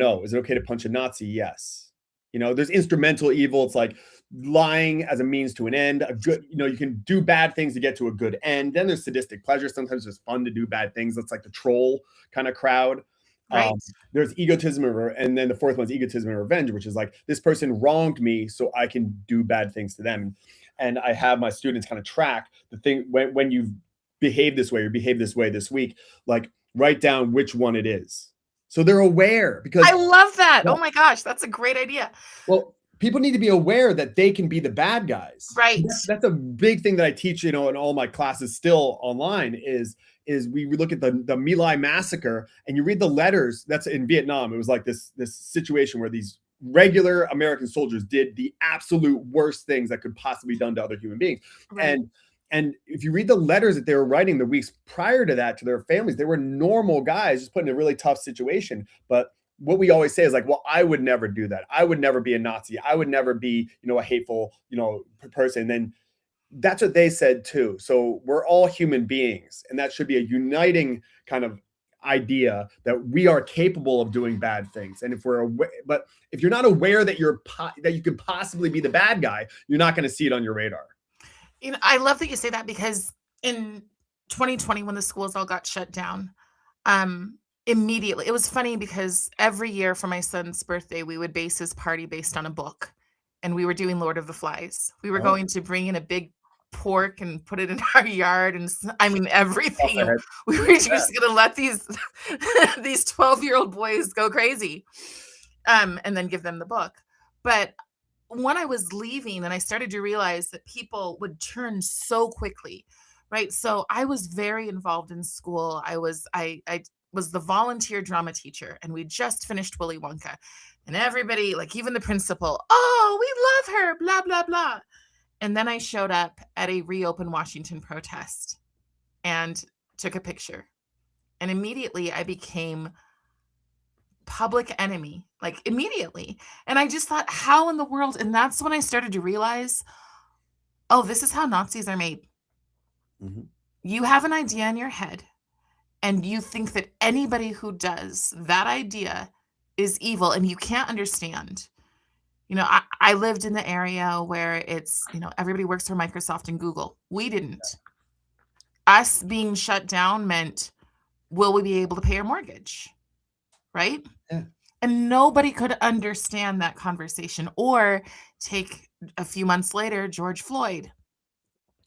No. Is it okay to punch a Nazi? Yes. There's instrumental evil. It's like lying as a means to an end. A good, you can do bad things to get to a good end. Then there's sadistic pleasure. Sometimes it's fun to do bad things. That's like the troll kind of crowd. Right. There's egotism, and then the fourth one's egotism and revenge, which is like, this person wronged me, so I can do bad things to them. And I have my students kind of track the thing when you behave this way or behave this way this week, like write down which one it is. So they're aware, because I love that. Oh my gosh, that's a great idea. Well, people need to be aware that they can be the bad guys. Right. That's a big thing that I teach, in all my classes still online is we look at the My Lai massacre, and you read the letters. That's in Vietnam. It was like this situation where these regular American soldiers did the absolute worst things that could possibly be done to other human beings. Right. And if you read the letters that they were writing the weeks prior to that to their families, they were normal guys just put in a really tough situation. But what we always say is like, well, I would never do that. I would never be a Nazi. I would never be, a hateful, person. And then that's what they said too. So we're all human beings, and that should be a uniting kind of idea that we are capable of doing bad things. And if we're aware, but if you're not aware that that you could possibly be the bad guy, you're not going to see it on your radar. I love that you say that, because in 2020, when the schools all got shut down, immediately, it was funny because every year for my son's birthday, we would base his party based on a book, and we were doing Lord of the Flies. We were going to bring in a big pork and put it in our yard, and everything. We were just going to let these 12-year-old boys go crazy, and then give them the book. But when I was leaving, and I started to realize that people would turn so quickly, right? So I was very involved in school. I was the volunteer drama teacher, and we just finished Willy Wonka, and everybody, like even the principal, oh, we love her, blah, blah, blah. And then I showed up at a Reopen Washington protest and took a picture. And immediately I became public enemy, like immediately. And I just thought, how in the world? And that's when I started to realize, oh, this is how Nazis are made. Mm-hmm. You have an idea in your head, and you think that anybody who does that idea is evil, and you can't understand. I lived in the area where it's, everybody works for Microsoft and Google. We didn't. Us being shut down meant, will we be able to pay our mortgage? Right? Yeah. And nobody could understand that conversation. Or take a few months later, George Floyd.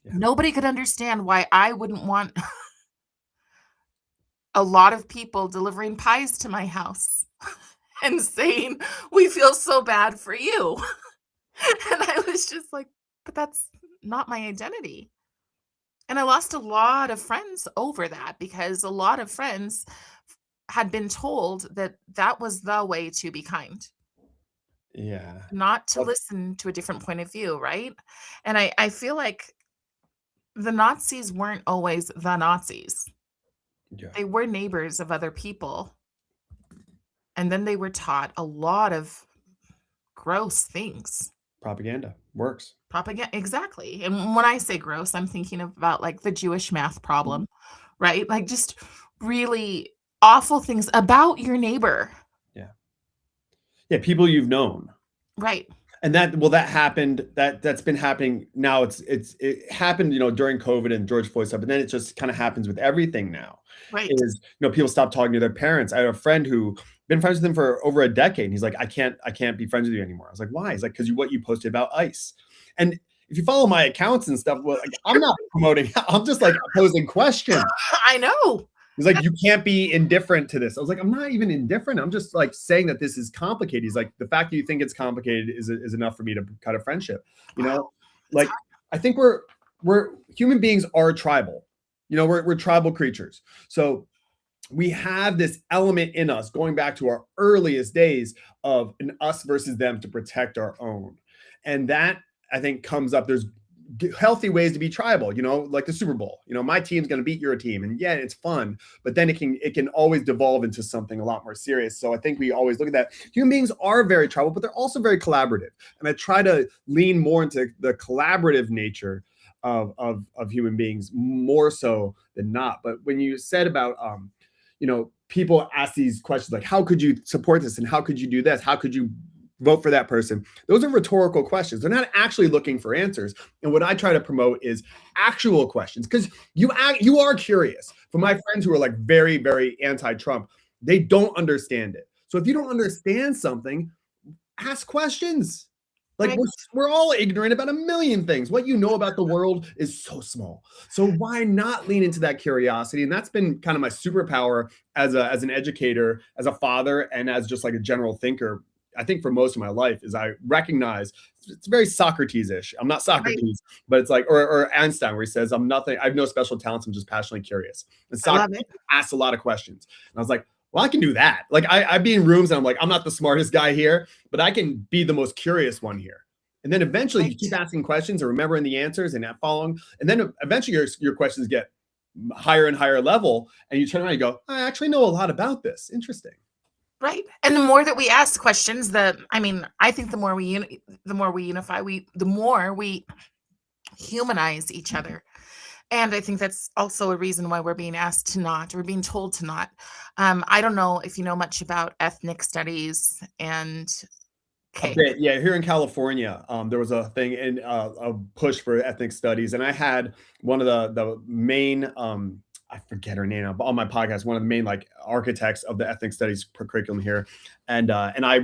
Yeah. Nobody could understand why I wouldn't want a lot of people delivering pies to my house and saying, we feel so bad for you. And I was just like, but that's not my identity. And I lost a lot of friends over that, because a lot of friends had been told that that was the way to be kind. Yeah. Not to listen to a different point of view, right? And I feel like the Nazis weren't always the Nazis. Yeah. They were neighbors of other people. And then they were taught a lot of gross things. Propaganda works. Propaganda, exactly. And when I say gross, I'm thinking about like the Jewish math problem, right? Like just really awful things about your neighbor. Yeah. Yeah, people you've known. Right. And that happened, that's been happening now. It happened, during COVID and George Floyd stuff, but then it just kind of happens with everything now. Right. Is, people stop talking to their parents. I have a friend who been friends with him for over a decade, and he's like, I can't be friends with you anymore. I was like, why? He's like, because what you posted about ICE. And if you follow my accounts and stuff, well, like, I'm not promoting, I'm just like posing questions. I know. He's like, you can't be indifferent to this. I was like, I'm not even indifferent. I'm just like saying that this is complicated. He's like, the fact that you think it's complicated is enough for me to cut a friendship. Like, I think we're human beings are tribal. We're tribal creatures. So we have this element in us going back to our earliest days of an us versus them to protect our own. And that, I think, comes up. There's healthy ways to be tribal, like the Super Bowl. My team's going to beat your team, and yeah, it's fun, but then it can always devolve into something a lot more serious. So I think we always look at that. Human beings are very tribal, but they're also very collaborative. And I try to lean more into the collaborative nature of human beings more so than not. But when you said about, people ask these questions like, how could you support this? And how could you do this? How could you vote for that person? Those are rhetorical questions. They're not actually looking for answers. And what I try to promote is actual questions, because you are curious. For my friends who are like very, very anti-Trump, they don't understand it. So if you don't understand something, ask questions. Like Right. we're all ignorant about a million things. What you know about the world is so small. So why not lean into that curiosity? And that's been kind of my superpower as an educator, as a father, and as just like a general thinker. I think for most of my life is I recognize it's very Socrates-ish. I'm not Socrates, Right. but it's like, or Einstein, where he says, I'm nothing, I have no special talents, I'm just passionately curious. And I love Socrates it. asks a lot of questions. And I was like, well, I can do that. Like I be in rooms and I'm like, I'm not the smartest guy here, but I can be the most curious one here. And then eventually you keep asking questions and remembering the answers and following. And then eventually your questions get higher and higher level. And you turn around and you go, I actually know a lot about this. Interesting. Right. And the more that we ask questions, I think the more we unify, the more we humanize each other. And I think that's also a reason why we're being asked to not, or being told to not. I don't know if you know much about ethnic studies and A bit, yeah. Here in California, there was a thing in a push for ethnic studies, and I had one of the main I forget her name on my podcast. One of the main like architects of the ethnic studies curriculum here, and I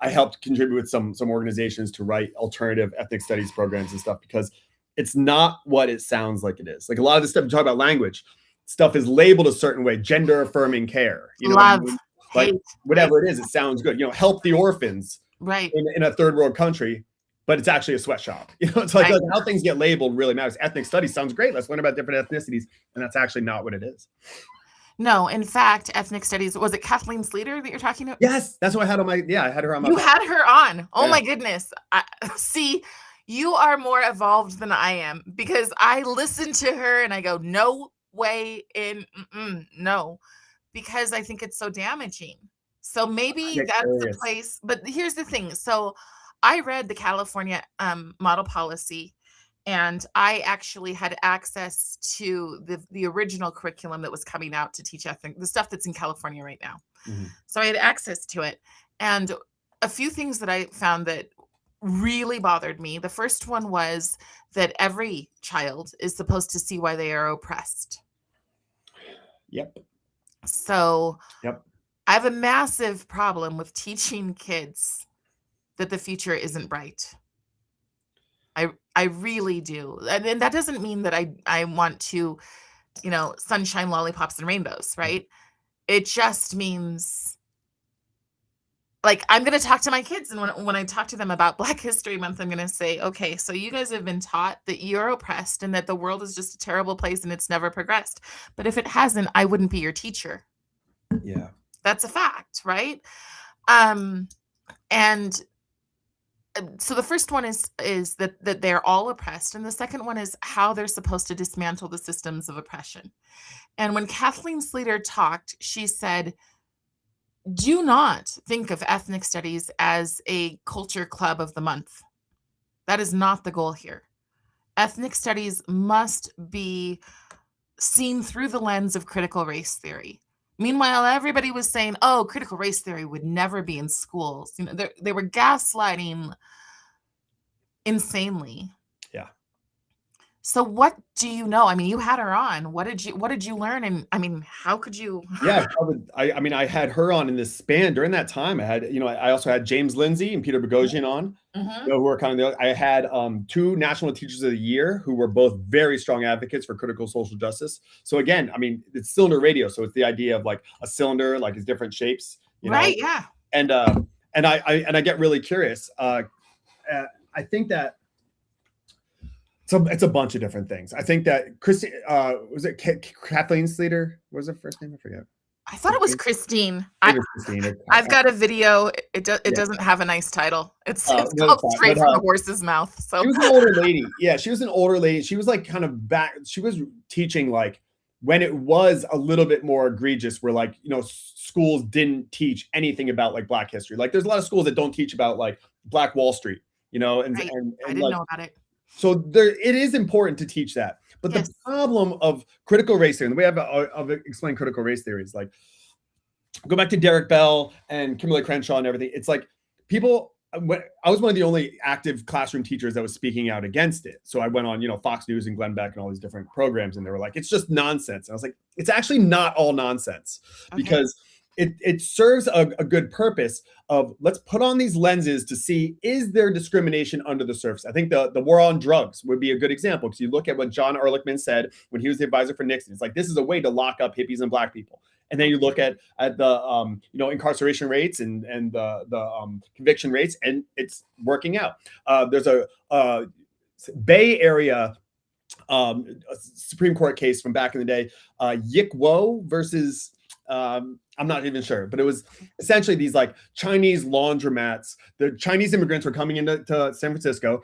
helped contribute with some organizations to write alternative ethnic studies programs and stuff, because it's not what it sounds like it is. Like a lot of the stuff you talk about language stuff is labeled a certain way, gender affirming care, you know, love, like hate, whatever it is, it sounds good. You know, help the orphans right, in a third world country, but it's actually a sweatshop. You know, it's like how things get labeled really matters. Ethnic studies sounds great. Let's learn about different ethnicities, and that's actually not what it is. No, in fact, ethnic studies, was it Kathleen Sleater that you're talking about? Yes, that's what I had on my. Yeah, I had her on my. You had her on. Oh Yeah. my goodness. See, you are more evolved than I am, because I listen to her and I go, no way in, no, because I think it's so damaging. So maybe that's the place. But here's the thing. So I read the California model policy, and I actually had access to the original curriculum that was coming out to teach the stuff that's in California right now. Mm-hmm. So I had access to it. And a few things that I found that really bothered me. The first one was that every child is supposed to see why they are oppressed. Yep. So yep. I have a massive problem with teaching kids that the future isn't bright. I really do. And that doesn't mean that I want to, sunshine, lollipops, and rainbows, right? It just means, like, I'm going to talk to my kids, and when I talk to them about Black History Month, I'm going to say, okay, so you guys have been taught that you're oppressed and that the world is just a terrible place and it's never progressed. But if it hasn't, I wouldn't be your teacher. Yeah. That's a fact, right? And so the first one is that they're all oppressed, and the second one is how they're supposed to dismantle the systems of oppression. And when Kathleen Sleater talked, she said, do not think of ethnic studies as a culture club of the month. That is not the goal here. Ethnic studies must be seen through the lens of critical race theory. Meanwhile, everybody was saying, oh, critical race theory would never be in schools. They were gaslighting insanely. Yeah. So what do you know? I mean, you had her on. What did you learn? And I mean, how could you? Yeah, I had her on in this span during that time. I also had James Lindsay and Peter Boghossian on, who were kind of I had 2 National Teachers of the Year who were both very strong advocates for critical social justice. So again, I mean, it's cylinder radio, so it's the idea of like a cylinder, like it's different shapes, right? Yeah. And I get really curious. I think that. So it's a bunch of different things. I think that was it Kathleen Sleater? What was her first name? I forget. I thought it was Christine. Christine. I've got a video. It doesn't have a nice title. It's called Straight from the Horse's Mouth. So she was an older lady. Yeah, she was an older lady. She was like kind of back. She was teaching like when it was a little bit more egregious, where like, schools didn't teach anything about like Black history. Like there's a lot of schools that don't teach about like Black Wall Street, and I didn't know about it. So it is important to teach that. But the problem of critical race theory, and the way I've explained critical race theory is like go back to Derek Bell and Kimberly Crenshaw and everything. It's like people. I was one of the only active classroom teachers that was speaking out against it. So I went on, Fox News and Glenn Beck and all these different programs, and they were like, "It's just nonsense." And I was like, "It's actually not all nonsense because it serves a good purpose of let's put on these lenses to see is there discrimination under the surface." I think the war on drugs would be a good example because you look at what John Ehrlichman said when he was the advisor for Nixon. It's like this is a way to lock up hippies and black people. And then you look at the incarceration rates and the conviction rates, and it's working out. There's a Bay Area a Supreme Court case from back in the day, Yik Wo versus I'm not even sure, but it was essentially these like Chinese laundromats. The Chinese immigrants were coming into San Francisco,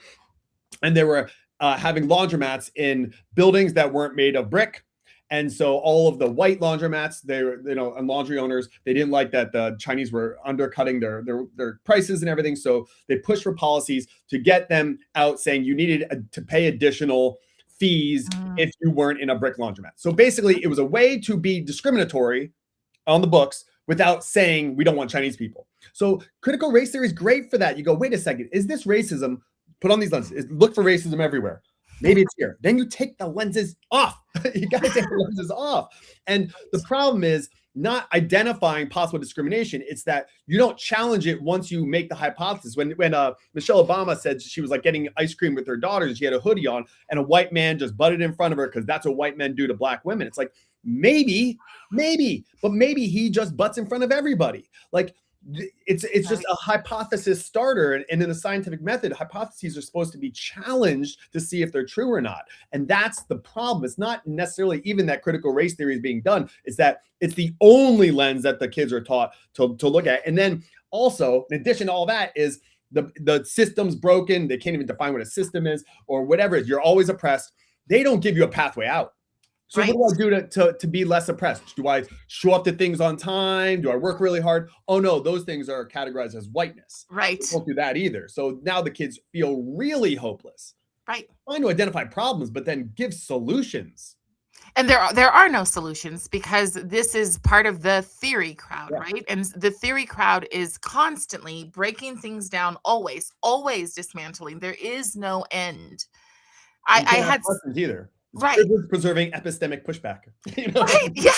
and they were having laundromats in buildings that weren't made of brick. And so all of the white laundromats, they were, and laundry owners, they didn't like that the Chinese were undercutting their prices and everything. So they pushed for policies to get them out, saying you needed to pay additional fees if you weren't in a brick laundromat. So basically, it was a way to be discriminatory on the books without saying we don't want Chinese people. So critical race theory is great for that. You go, wait a second, is this racism? Put on these lenses. Look for racism everywhere. Maybe it's here. Then you take the lenses off. You got to take the lenses off. And the problem is not identifying possible discrimination. It's that you don't challenge it once you make the hypothesis. When Michelle Obama said she was like getting ice cream with her daughters, and she had a hoodie on, and a white man just butted in front of her because that's what white men do to black women. It's like maybe, but maybe he just butts in front of everybody. Like it's just a hypothesis starter, and in the scientific method, hypotheses are supposed to be challenged to see if they're true or not. And that's the problem. It's not necessarily even that critical race theory is being done. It's that it's the only lens that the kids are taught to look at. And then also, in addition to all that, is the system's broken. They can't even define what a system is or whatever it is. You're always oppressed. They don't give you a pathway out. So what do I do to be less oppressed? Do I show up to things on time? Do I work really hard? Oh no, those things are categorized as whiteness. Right. We don't do that either. So now the kids feel really hopeless. Right. Trying to identify problems, but then give solutions. And there are no solutions because this is part of the theory crowd, right? And the theory crowd is constantly breaking things down, always dismantling. There is no end. I had either. Right. Preserving epistemic pushback. Right. Yeah.